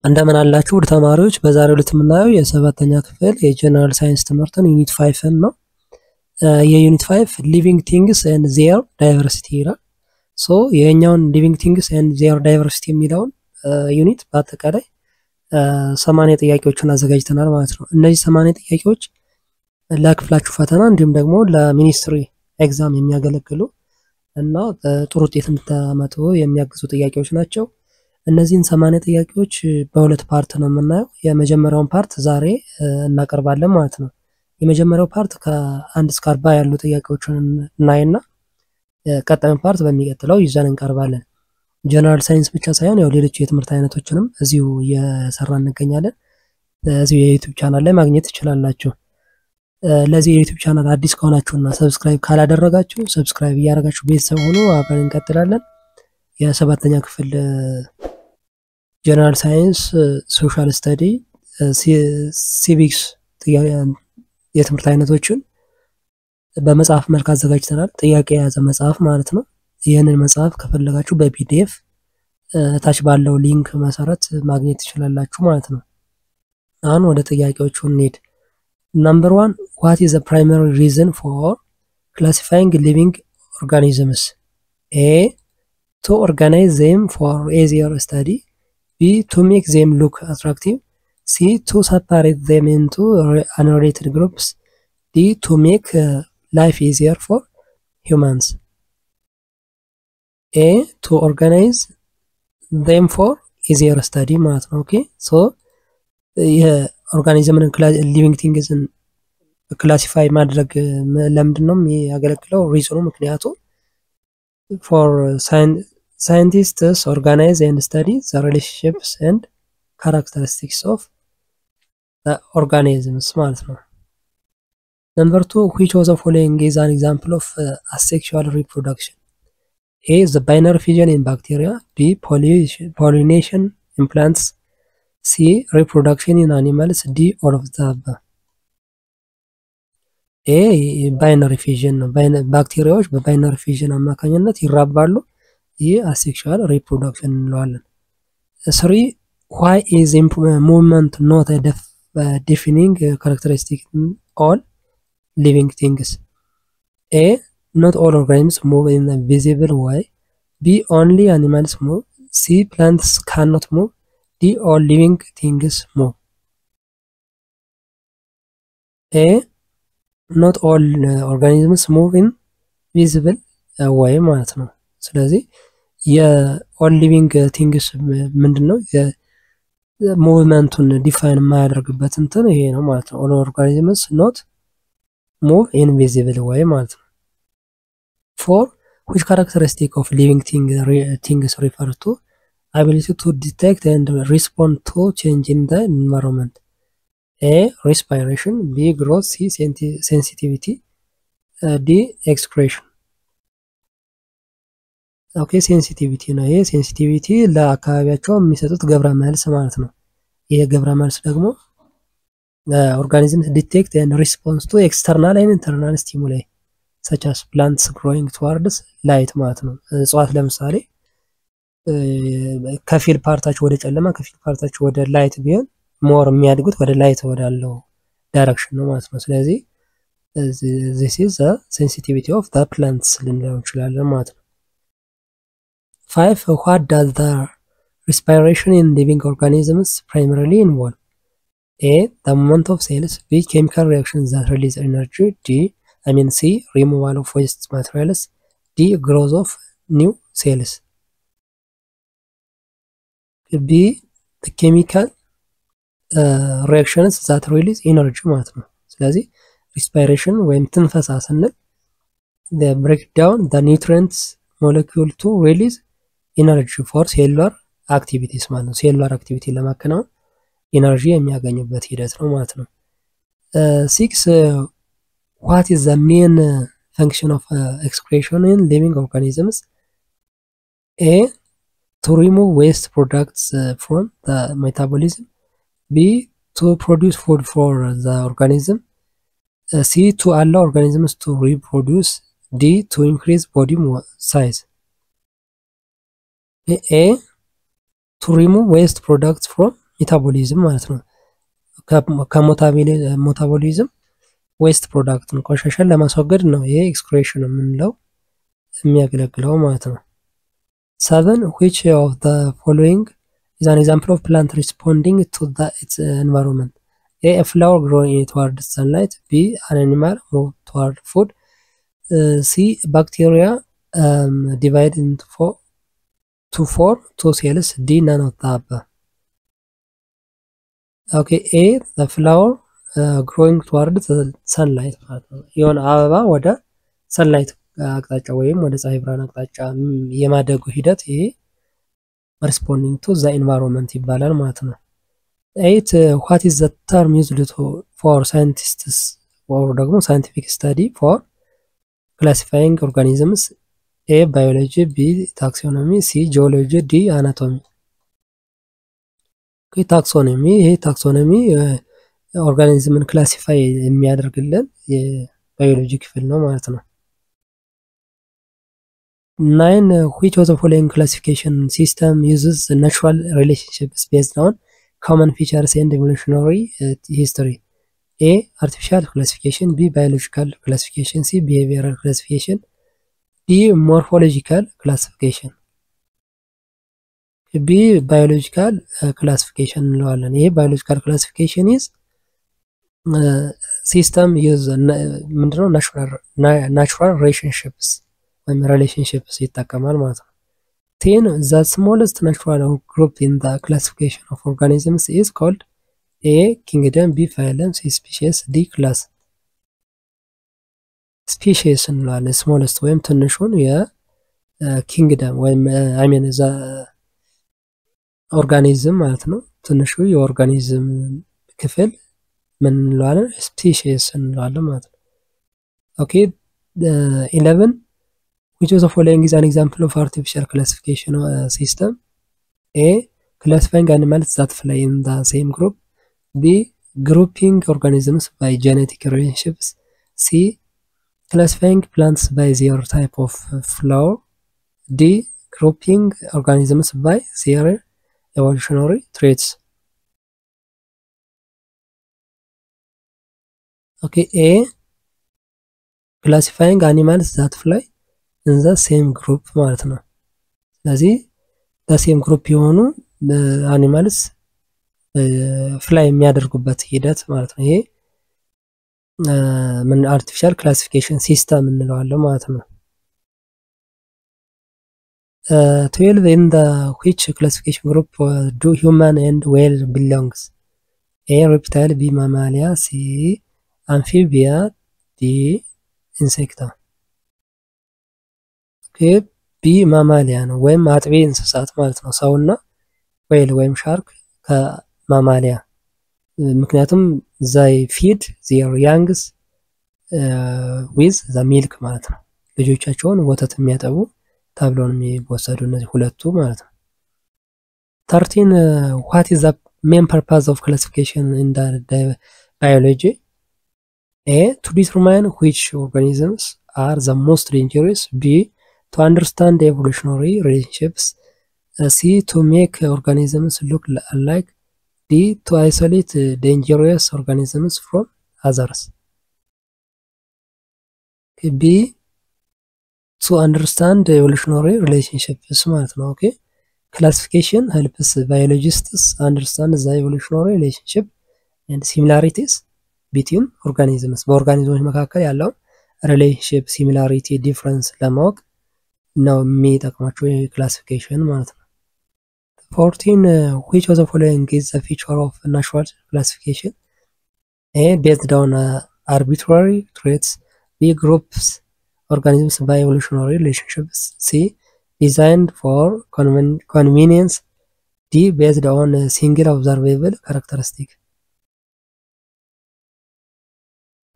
እንደምን አላችሁ ውድ ተማሪዎች በዛሬው ዕለት የምናየው የሰባተኛ ክፍል የጀነራል ሳይንስ ትምህርትን ዩኒት 5 ነው። የዩኒት 5 ሊቪንግ ቲንግስ ኤንድ ዜር ዳይቨርሲቲ ይላል። ሶ የኛውን ሊቪንግ ቲንግስ ኤንድ ዜር ዳይቨርሲቲ የሚለውን ዩኒት በአጠቃላይ 80 ጥያቄዎችን አዘጋጅተናል ማለት ነው። እነዚህ 80 ጥያቄዎች ለክፍላችሁ ፈተና እንዲሁም ደግሞ ለሚኒስትሪ ኤግዛም የሚያገለግሉ እና ጥሩ ውጤት እንድታመጡ የሚያግዙ ጥያቄዎች ናቸው። እነዚህን 80 ጥያቄዎች በሁለት ፓርት ነው የምናየው። የመጀመሪያውን ፓርት ዛሬ እናቀርባለን ማለት ነው። የመጀመሪያው ፓርት ከ1 እስከ 40 ያሉ ጥያቄዎችን እናይና ቀጣዩን ፓርት በሚቀጥለው ይዘን እንቀርባለን። ጀነራል ሳይንስ ብቻ ሳይሆን ያው ሌሎች የትምህርት አይነቶችንም እዚሁ እየሰራን እንገኛለን። እዚሁ የዩቲዩብ ቻናል ላይ ማግኘት ትችላላችሁ። ለዚህ የዩቲዩብ ቻናል አዲስ ከሆናችሁና ሰብስክራይብ ካላደረጋችሁ ሰብስክራይብ እያደረጋችሁ ቤተሰብ ሆኑ። አብረን እንቀጥላለን። የሰባተኛ ክፍል ጀነራል ሳይንስ፣ ሶሻል ስተዲ፣ ሲቪክስ የትምህርት አይነቶችን በመጽሐፍ መልክ አዘጋጅተናል። ጥያቄ የያዘ መጽሐፍ ማለት ነው። ይህንን መጽሐፍ ከፈለጋችሁ በፒዲኤፍ ታች ባለው ሊንክ መሰረት ማግኘት ትችላላችሁ ማለት ነው። አሁን ወደ ጥያቄዎቹ እንሂድ። Number 1, what is the primary reason for classifying living organisms? A, to organize them for easier study. B, to make them look attractive. C, to separate them into unrelated groups. D, to make life easier for humans. A, to organize them for easier study ማለት ነው። ኦኬ ሶ ኦርጋኒዝምን ሊቪንግ ቲንግስን ክላሲፋይ ማድረግ ለምንድነው የሚያገለግለው? ሪዝኑ ምክንያቱ for scientists organize and study the relationships and characteristics of the organisms ማለት ነው። Number 2, which of the following is an example of asexual reproduction? A, the binary fission in bacteria. B, pollination in plants. C, reproduction in animals. D, all of the above. A, binary fission ነው። ባክቴሪያዎች በባይነሪ ፊዥን አማካኝነት ይራባሉ። ይህ አሴክሹዋል ሪፕሮዳክሽን እንለዋለን። 3, why is movement not a defining characteristic in all living things? A, not all organisms move in a visible way. B, only animals move. C, plants cannot move. D, all living things move. A, not all organisms move in visible way ማለት ነው። ስለዚህ የኦል ሊቪንግ ቲንግስ ምንድነው? የሙቭመንቱን ዲፋይን የማያደርግበት እንትን ይሄ ነው ማለት ነው። all organisms not move in visible way ማለት ነው። 4, which characteristic of living things refer to ability to detect and respond to change in the environment? A, respiration. B, growth. C, sensitivity. D, excretion. ኦኬ ሴንሲቲቪቲ ነው። ይሄ ሴንሲቲቪቲ ለአካባቢያቸው የሚሰጡት ገብረ መልስ ማለት ነው። ይሄ ገብረ መልስ ደግሞ organisms detect and respond to external and internal stimuli such as plants growing towards light ማለት ነው። እጽዋት ለምሳሌ ከፊል ፓርታቸው ወደ ጨለማ ከፊል ፓርታቸው ወደ ላይት ቢሆን ሞር የሚያድጉት ወደ ላይት ወዳለው ዳይሬክሽን ነው ማለት ነው። ስለዚህ this is the sensitivity of the plants ልንለው እንችላለን ማለት ነው። 5, what does the respiration in living organisms primarily involve? A, the movement of cells. B, chemical reactions that release energy. C, removal of waste materials. D, growth of new cells. B, the chemical reactions that release energy ማለት ነው። ስለዚህ respiration ወይም ትንፈሳ ስንል the break down the nutrients molecule to release energy for cellular activities ማለት ነው። cellular activity ለማከናወን ኤነርጂ የሚያገኙበት ሂደት ነው ማለት ነው። 6, what is the main function of excretion in living organisms? A, to remove waste products from the metabolism. B, to produce food for the organism. C, to allow organisms to reproduce. D, to increase body size. A, to remove waste products from ሜታቦሊዝም ማለት ነው። ከሜታቦሊዝም ዌስት ፕሮዳክት ነው፣ ቆሻሻን ለማስወገድ ነው ይሄ ኤክስክሬሽን የምንለው የሚያገለግለው ማለት ነው። 7 which of the following is an example of plant responding to its environment? A flower growing towards sunlight. B an animal move toward food. C bacteria divide into two cells. D none of the above. Okay, A the flower growing towards the sunlight ማለት ነው። የሆነ አበባ ወደ ሰንላይት አቅጣጫ ወይም ወደ ፀሐይ ብርሃን አቅጣጫ የማደጉ ሂደት ይሄ responding to the environment ይባላል ማለት ነው። 8 what is the term used for scientists or ደግሞ scientific study for classifying organisms? A biology, B taxonomy, C geology, D anatomy. ታክሶኖሚ ይሄ ታክሶኖሚ ኦርጋኒዝምን ክላሲፋይ የሚያደርግልን የባዮሎጂ ክፍል ነው ማለት ነው። 9 which of the following classification system uses natural relationships based on common features and evolutionary history? A artificial classification, B biological classification, C behavioral classification, D morphological classification. B biological classification እንለዋለን። ይሄ biological classification is system use ምንድነው natural relationships ወይም relationships ይጠቀማል ማለት ነው። 10 the smallest natural group in the classification of organisms is called A kingdom, B phylum, C species, D class. species እንለዋለን smallest ወይም ትንሹን የኪንግደም ወይም I mean the ኦርጋኒዝም ማለት ነው። ትንሹ የኦርጋኒዝም ክፍል ምን እንለዋለን? ስፒሺስ እንለዋለን ማለት ነው። ኦኬ 11 which of the following is an example of artificial classification system? A classifying animals that fly in the same group. B grouping organisms by genetic relationships. C classifying plants by their type of flower. D grouping organisms by their evolutionary traits. Okay, A classifying animals that fly in the same group ማለት ነው። ስለዚህ the same group የሆኑ animals fly የሚያደርጉበት ሂደት ማለት ነው። ይሄ ምን artificial classification system እንለዋለን ማለት ነው። 12 in the which classification group do human and whale belongs? A reptile, B mammalia, C amphibia, D insecta. Okay, B mammalia ነው ወይም አጥቢ እንስሳት ማለት ነው። ሰውና whale ወይም shark ከማማሊያ ምክንያቱም they feed their youngs with the milk ማለት ነው። ልጆቻቸውን ወተት የሚያጠቡ ተብለው ነው የሚወሰዱ እነዚህ ሁለቱ ማለት ነው። 13 what is the main purpose of classification in the biology? A to determine which organisms are the most dangerous. B to understand evolutionary relationships. C to make organisms look alike. D to isolate dangerous organisms from others. B to understand evolutionary relationships ማለት ነው። ኦኬ classification helps biologists understand the evolutionary relationship and similarities between organisms በኦርጋኒዝሞች መካከል ያለው relationship similarity difference ለማወቅ ነው የሚጠቅማቸው classification ማለት ነው። 14 which of the following is the feature of natural classification? A based on arbitrary traits. B groups organisms by evolutionary relationships. C designed for convenience. D based on a single observable characteristic.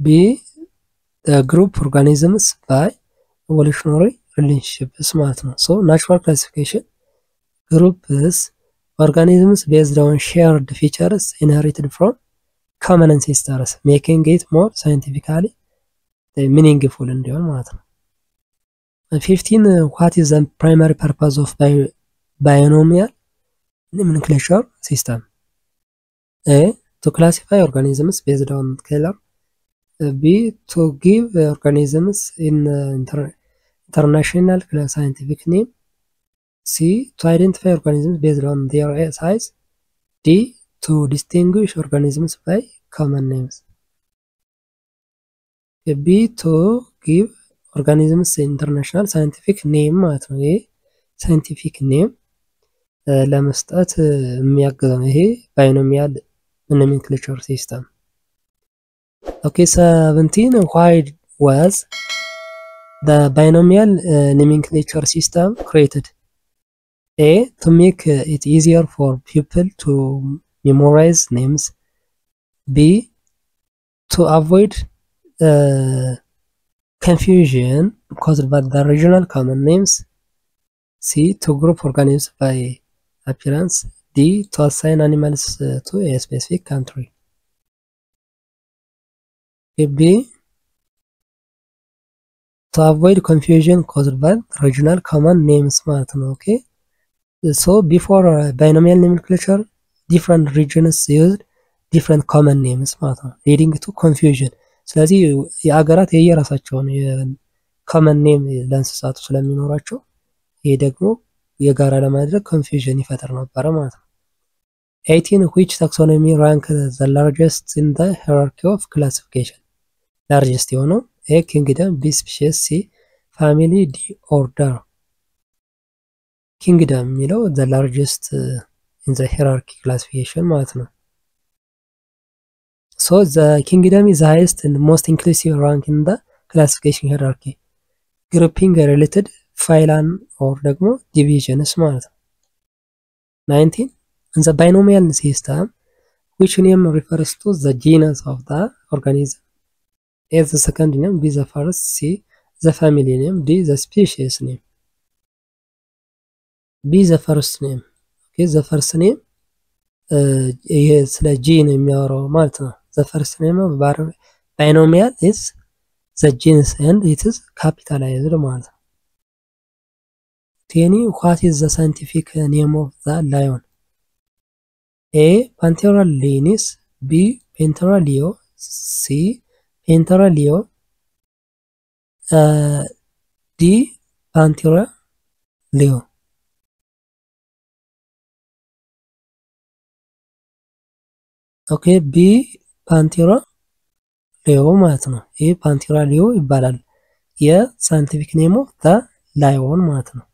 B the group organisms by evolutionary relationships ማለት ነው። So natural classification groups organisms based on shared features inherited from common ancestors, making it more scientifically meaningful እንዲሆን ማለት ነው። 15 what is the primary purpose of binomial nomenclature system? A. To classify organisms based on color. B. To give organisms in international scientific name. C. To identify organisms based on their size. D. To distinguish organisms by common names. B. To give organisms international scientific name ማለት ነው። ይሄ ሳይንቲፊክ ኔም ለመስጠት የሚያግዘው ይሄ ባይኖሚያል nomenclature system. Okay, 17. Why was the binomial nomenclature system created? A. To make it easier for people to memorize names. B. To avoid confusion caused by the regional common names. C. To group organisms by appearance. D. To assign animals to a specific country. B. To avoid confusion caused by regional common names ማለት ነው። Okay, so before binomial nomenclature different regions used different common names ማለት ነው, leading to confusion. ስለዚህ የአገራት የየራሳቸውን common name ለእንስሳቱ ስለሚኖራቸው ይሄ ደግሞ የጋራ ለማድረግ confusion ይፈጥር ነበር ማለት ነው። 18. which taxonomy rank the largest in the hierarchy of classification? largest የሆነው A. kingdom. B. species. C. family. D. order. kingdom የሚለው the largest in the hierarchy classification ማለት ነው። So the kingdom is the highest and most inclusive rank in the classification hierarchy. grouping related phyla or ደግሞ divisions ማለት ነው። 19. in the binomial system which name refers to the genus of the organism? A. the second name. B. the first. C. the family name. D. the species name. B. the first name. Okay, the first name ይሄ ስለ ጂን የሚያወራው ማለት ነው። the first name of binomial is the genus and it is capitalized ማለት ነው። 20. what is the scientific name of the lion? A. Panthera lenis. B. Panthera leo. C. Panthera leo. D. Panthera leo. Okay, B. Panthera leo ማለት ነው። ይሄ Panthera leo ይባላል የሳይንቲፊክ ኔም ኦፍ ዘ ላዮን ማለት ነው።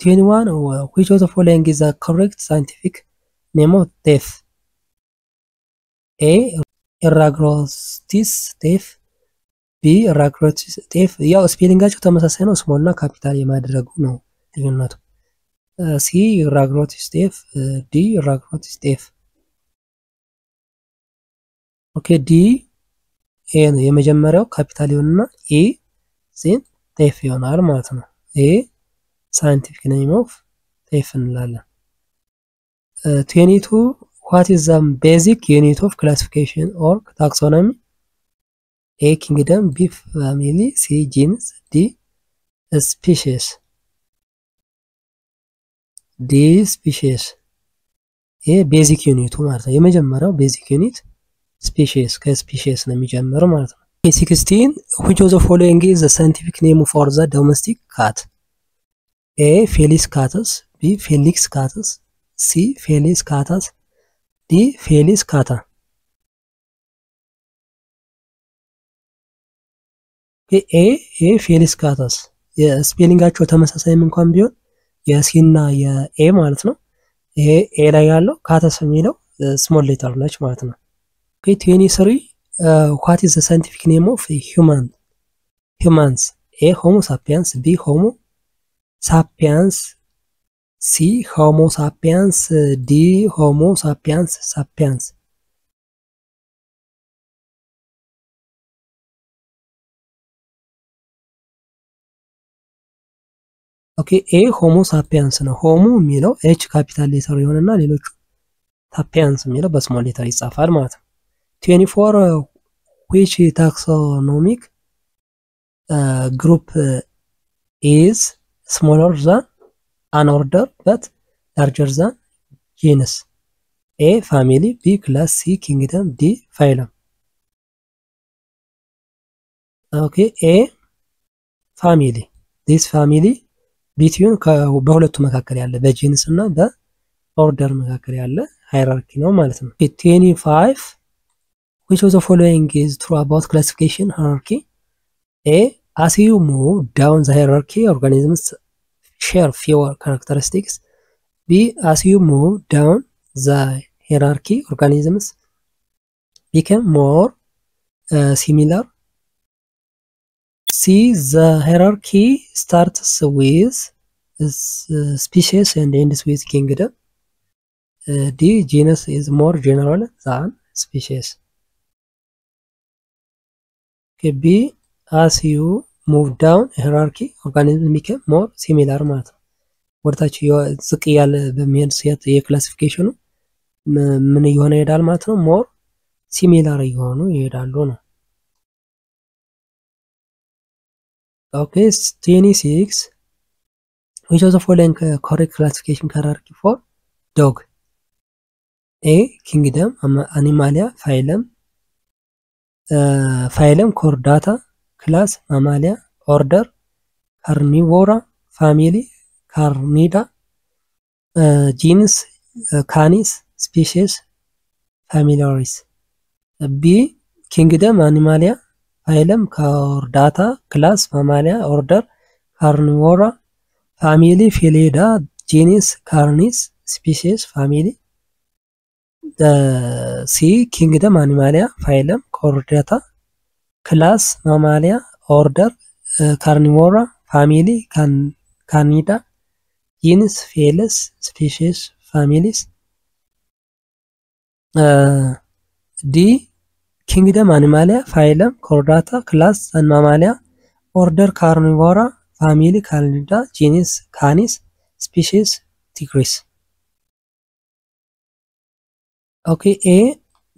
21. which of the following is the correct scientific name of death? A. Eragrostis staph. B. Eragrostis staph ያው ስፔሊንጋቸው ተመሳሳይ ነው፣ ስሞል እና ካፒታል የማድረጉ ነው ልዩነቱ። C. Eragrostis staph. D. Eragrostis staph. ኦኬ ዲ ኤ ነው የመጀመሪያው ካፒታል ይሆንና ኤ ዜን ቴፍ ይሆናል ማለት ነው። ኤ ሳይንቲፊክ ኔም ኦፍ ቴፍ እንላለን። 22. what is the basic unit of classification or taxonomy? A. kingdom. B. family. C. genus. D. species. D. species ይሄ ቤዚክ ዩኒቱ ማለት ነው። የመጀመሪያው ቤዚክ ዩኒት species ከስፒሺስ ነው የሚጀምረው ማለት ነው። 16. which of the following is the scientific name for the domestic cat? A. Felis catus. B. Felix catus. C. Felis catus. D. Felis cata. A. Felis catus የስፔሊንጋቸው ተመሳሳይም እንኳን ቢሆን የሲ እና የኤ ማለት ነው። ይሄ ኤ ላይ ያለው ካተስ የሚለው ስሞል ሌተር ነች ማለት ነው። 23. what is the scientific name of humans? A. Homo sapiens. B. Homo sapiens. C. Homo sapiens. D. Homo sapiens sapiens. ኦኬ ኤ ሆሞ ሳፒያንስ ነው። ሆሞ የሚለው ኤች ካፒታል ሌተር ይሆንና ሌሎቹ ሳፒያንስ የሚለው በስሞል ሌተር ይጻፋል ማለት ነው። 24. which taxonomic group is smaller than an order but larger than genus A family B class C kingdom D phylum okay A family this family between በሁለቱ መካከል ያለ በጂንስ እና በኦርደር መካከል ያለ ሃይራርኪ ነው ማለት ነው 25 which of the following is true about classification hierarchy A as you move down the hierarchy organisms share fewer characteristics B as you move down the hierarchy organisms become more similar C the hierarchy starts with species and ends with kingdom D genus is more general than species okay B as you move down hierarchy organisms become more similar ማለት ነው ወርታች ዝቅ ያለ በሚሄድ ሲያት የክላሲፊኬሽኑ ምን ይሆነ ይሄዳል ማለት ነው ሞር ሲሚላር ይሆኑ ይሄዳሉ ነው okay 26 which of the following correct classification hierarchy for dog A kingdom animalia phylum chordata class mammalia order carnivora family Carnida genus Canis species Familiaris B kingdom Animalia phylum Chordata class Mammalia order Carnivora family Felida genus Canis species family C kingdom Animalia phylum Chordata class Mammalia order Carnivora family Canida genus Felis species families D kingdom Animalia phylum Chordata class and Mammalia order Carnivora family Canida genus Canis species Tigris okay A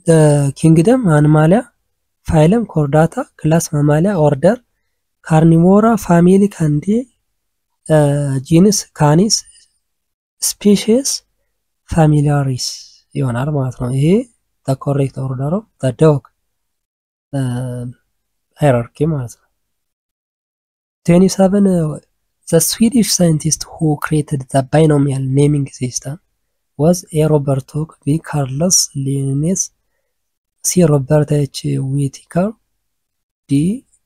the kingdom Animalia phylum Chordata class Mammalia order Carnivora family Canida genus Canis species Familiaris ይሆናል ማለት ነው ይሄ the correct order of the dog hierarchy ማለት ነው 27 the Swedish scientist who created the binomial naming system was A. Robert Hooke B. Carlos Linnaeus C. Robert H. Whittaker D.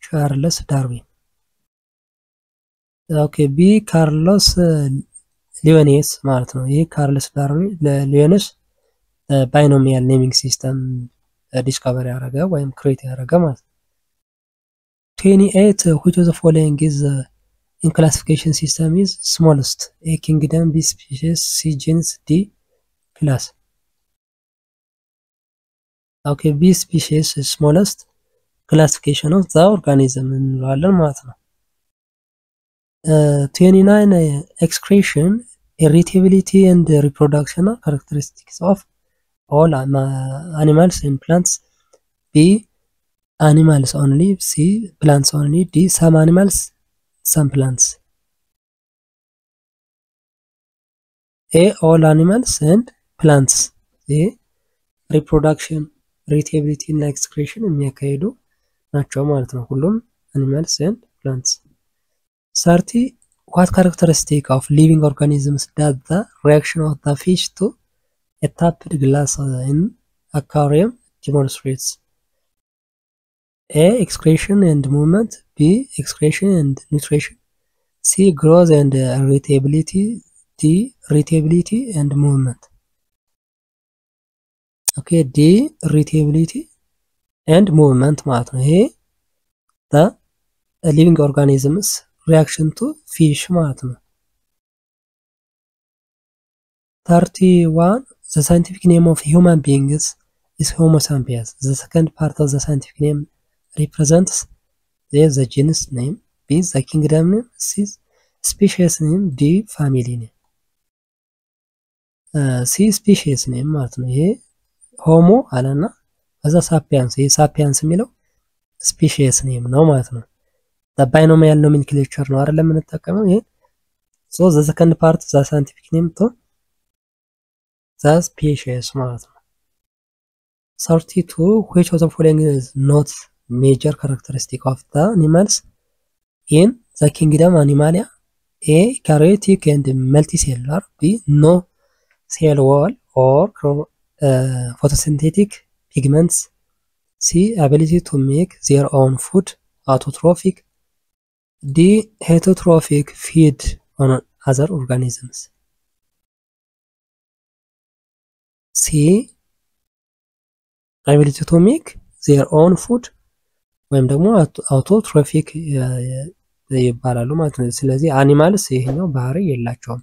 Charles Darwin okay B. Carlos Linnaeus ማለት ነው ይሄ ካርሎስ ዳርዊን ለሊነስ ባይኖሚያል ኔሚንግ ሲስተም ዲስከቨሪ ያደረገ ወይም ክሬት ያደረገ ማለት 28 which of the following is in classification system is smallest A kingdom B species C genus D class okay B species is smallest classification of the organism እንላለን ማለት ነው 29 excretion irritability and reproduction are characteristics of all animals and plants B animals only C plants only D some animals some plants A all animals and plants A reproduction irritability and excretion የሚያካሂዱ ናቸው ማለት ነው ሁሉም animals and plants 30 what characteristic of living organisms does the reaction of the fish to a tapped glass in aquarium demonstrates A excretion and movement B excretion and nutrition C growth and irritability D irritability and movement okay D irritability and movement ማለት ነው ይሄ the living organisms reaction to fish ማለት ነው 31 the scientific name of human beings is Homo sapiens the second part of the scientific name represents the genus name B the kingdom name C species name D family name C species name ማለት ነው ይሄ ሆሞ አለና ከዛ ሳፒያንስ ይሄ ሳፒያንስ የሚለው species name ነው ማለት ነው the binomial nomenclature ነው አይደል የምንጠቀመው ይሄ so the second part the scientific name to the species ማለት ነው። 32 which of the following is not major characteristic of the animals in the kingdom Animalia? A. Eukaryotic and multicellular. B. No cell wall or photosynthetic pigments. C. Ability to make their own food. Autotrophic. D. Heterotrophic, feed on other organisms. C. Ability to make their own food ወይም ደግሞ አውቶትሮፊክ ይባላሉ ማለት ነው። ስለዚህ አኒማልስ ይሄኛው ባህሪ የላቸውም።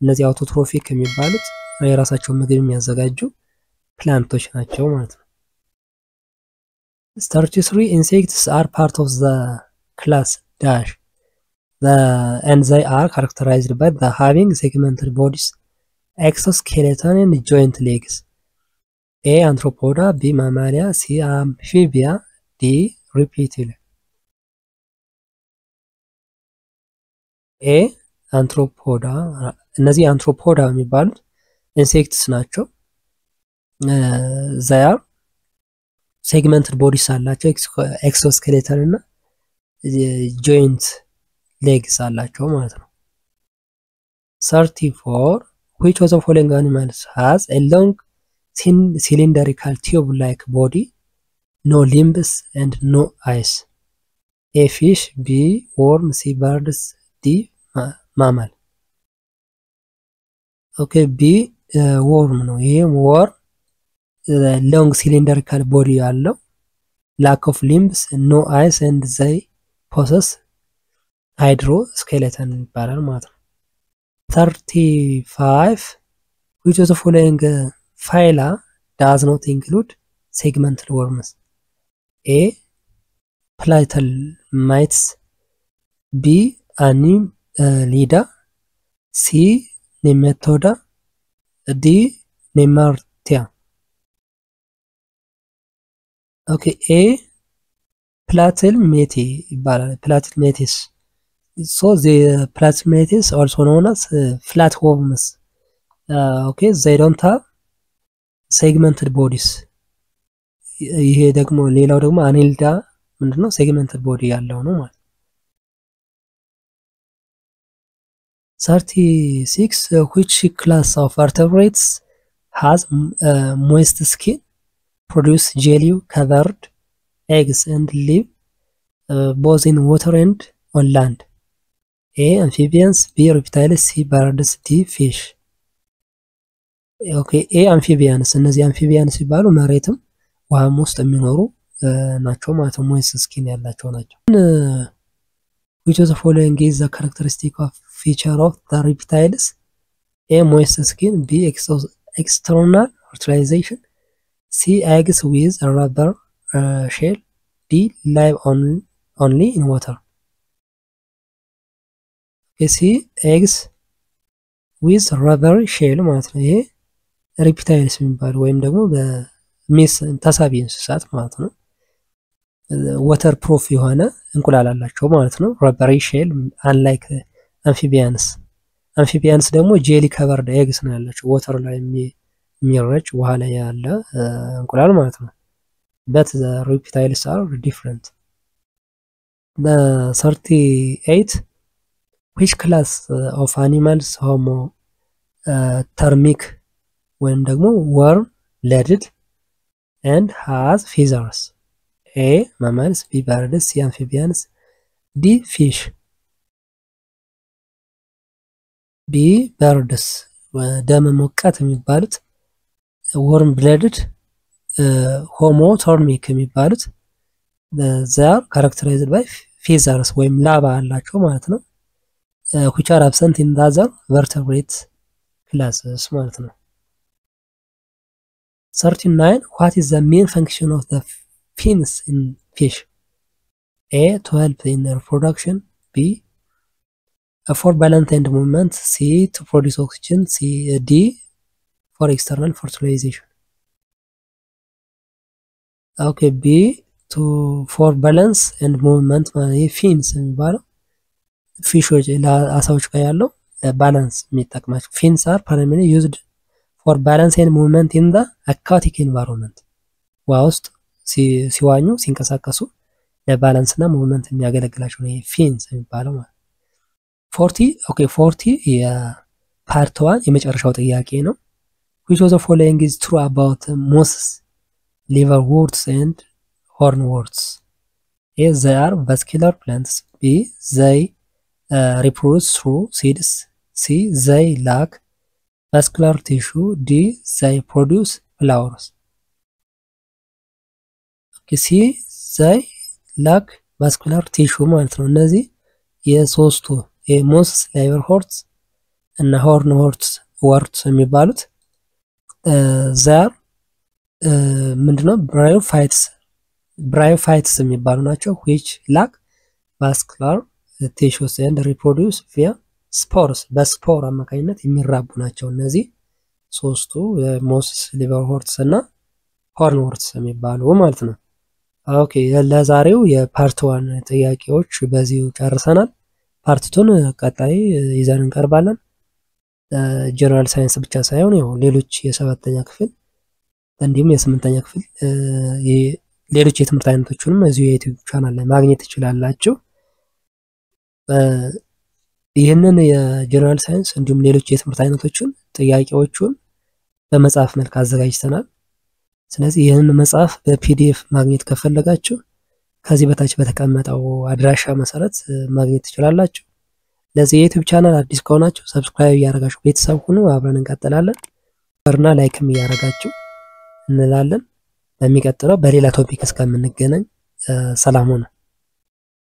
እነዚህ አውቶትሮፊክ የሚባሉት የራሳቸውን ምግብ የሚያዘጋጁ ፕላንቶች ናቸው ማለት ነው። 33 insects are part of the class dash and they are characterized by the having segmented bodies, exoskeleton and joint legs. A. Arthropoda. B. Mammalia. C. Amphibia. D. Reptile. A. Arthropoda. እነዚህ አንትሮፖዳ የሚባሉት ኢንሴክትስ ናቸው። they are segmented bodies አላቸው፣ ኤክሶስኬሌተን እና joint legs አላቸው ማለት ነው። 34 which of the following animals has a long cylindrical tube-like body, no limbs and no eyes? A. Fish. B. Worm. C. Birds. D. Mammal. Okay, B. Worm ነው። ይሄ worm long cylindrical body ያለው, lack of limbs, no eyes and they possess hydroskeleton ይባላል ማለት ነው። 35 which of the following phyla does not include segmental worms? A. Platyhelminths. B. Annelida. C. Nematoda. D. Nemertea. Okay, A. Platyhelminth ይባላል። Platyhelminths. So the Platyhelminths also known as flatworms. Okay, they don't have segmented bodies. ይሄ ደግሞ ሌላው ደግሞ አኔልዳ ምንድነው ሴግመንትድ ቦዲ ያለው ነው ማለት። 36 which class of vertebrates has moist skin, produce jelly covered eggs and live both in water and on land? A. Amphibians. B. Reptiles. C. Birds. D. Fish. Okay, A. Amphibians. እነዚህ አምፊቢያንስ ሲባሉ መሬትም ውሃም ውስጥ የሚኖሩ ናቸው ማለት ነው። ሞይስት ስኪን ያላቸው ናቸው። which of the following is the characteristic of feature of the reptiles? A. Moist skin. B. External fertilization. C. Eggs with a rubber shell. D. Live only in water. C. Eggs with rubber shell ማለት ነው። ይሄ ሪፕታይልስ የሚባሉ ወይም ደግሞ በሚስ ተሳቢ እንስሳት ማለት ነው። ወተር ፕሩፍ የሆነ እንቁላል አላቸው ማለት ነው። ረበሪ ሼል አንላይክ አምፊቢያንስ ደግሞ ጄሊ ከቨርድ ኤግስ ነው ያላቸው፣ ወተር ላይ የሚረጭ ውሃ ላይ ያለ እንቁላል ማለት ነው። but the reptiles are different. The 38 which class of animals homothermic ወይም ደግሞ worm blooded and has feathers? A. Mammals. B. Birds. C. Amphibians. D. Fish. B. Birds. ደም ሞቃት የሚባሉት worm blooded homothermic የሚባሉት they are characterized by feathers ወይም ላባ አላቸው ማለት ነው። which are absent in the other vertebrate classes ማለት ነው። 39 what is the main function of the fins in fish? A. To help in reproduction. B. For balance and movement. C. To produce oxygen. C. D. For external fertilization. Okay, B. for balance and movement ማለት fins የሚባለው ፊሾች ለአሳዎች ጋር ያለው ባላንስ የሚጠቅማቸው fins are primarily used for balance and movement in the aquatic environment ውሃ ውስጥ ሲዋኙ ሲንቀሳቀሱ ለባላንስ እና ሙቭመንት የሚያገለግላቸው ነው ፊንስ የሚባለው ማለት 40 የፓርት 1 የመጨረሻው ጥያቄ ነው which of the following is true about mosses liverworts and hornworts A they are vascular plants B they reproduce through seeds C they lack vascular tissue D they produce flowers C they lack vascular tissue ማለት ነው እነዚህ የሶስቱ የሞስ ሊቨርዎርትስ እና ሆርንዎርትስ ወርትስ የሚባሉት ዛር ምንድነው ብራዮፋይትስ የሚባሉ ናቸው which lack vascular tissues and reproduce via spores በስፖር አማካኝነት የሚራቡ ናቸው እነዚህ ሶስቱ የሞስ ሊቨርዎርትስ እና ሆርንዎርትስ የሚባሉ ማለት ነው ኦኬ ለዛሬው የፓርት 1 ጥያቄዎች በዚሁ ጨርሰናል ፓርት 2 ቀጣይ ይዘን እንቀርባለን ጀነራል ሳይንስ ብቻ ሳይሆን ያው ሌሎች የ7ኛ ክፍል እንዲሁም የ8ኛ ክፍል ሌሎች የትምህርት አይነቶችንም እዚሁ የዩቲዩብ ቻናል ላይ ማግኘት ትችላላችሁ ይሄንን የጀነራል ሳይንስ እንዲሁም ሌሎች የትምህርት አይነቶችን ጥያቄዎቹን በመጽሐፍ መልክ አዘጋጅተናል ስለዚህ ይሄንን መጽሐፍ በፒዲኤፍ ማግኘት ከፈለጋችሁ ከዚህ በታች በተቀመጠው አድራሻ መሰረት ማግኘት ትችላላችሁ ለዚህ የዩቲዩብ ቻናል አዲስ ከሆናችሁ ሰብስክራይብ ያደርጋችሁ ቤተሰብ ሁኑ አብረን እንቀጥላለን እና ላይክም ያደርጋችሁ እንላለን በሚቀጥለው በሌላ ቶፒክ እስከምንገናኝ ሰላም ሁኑ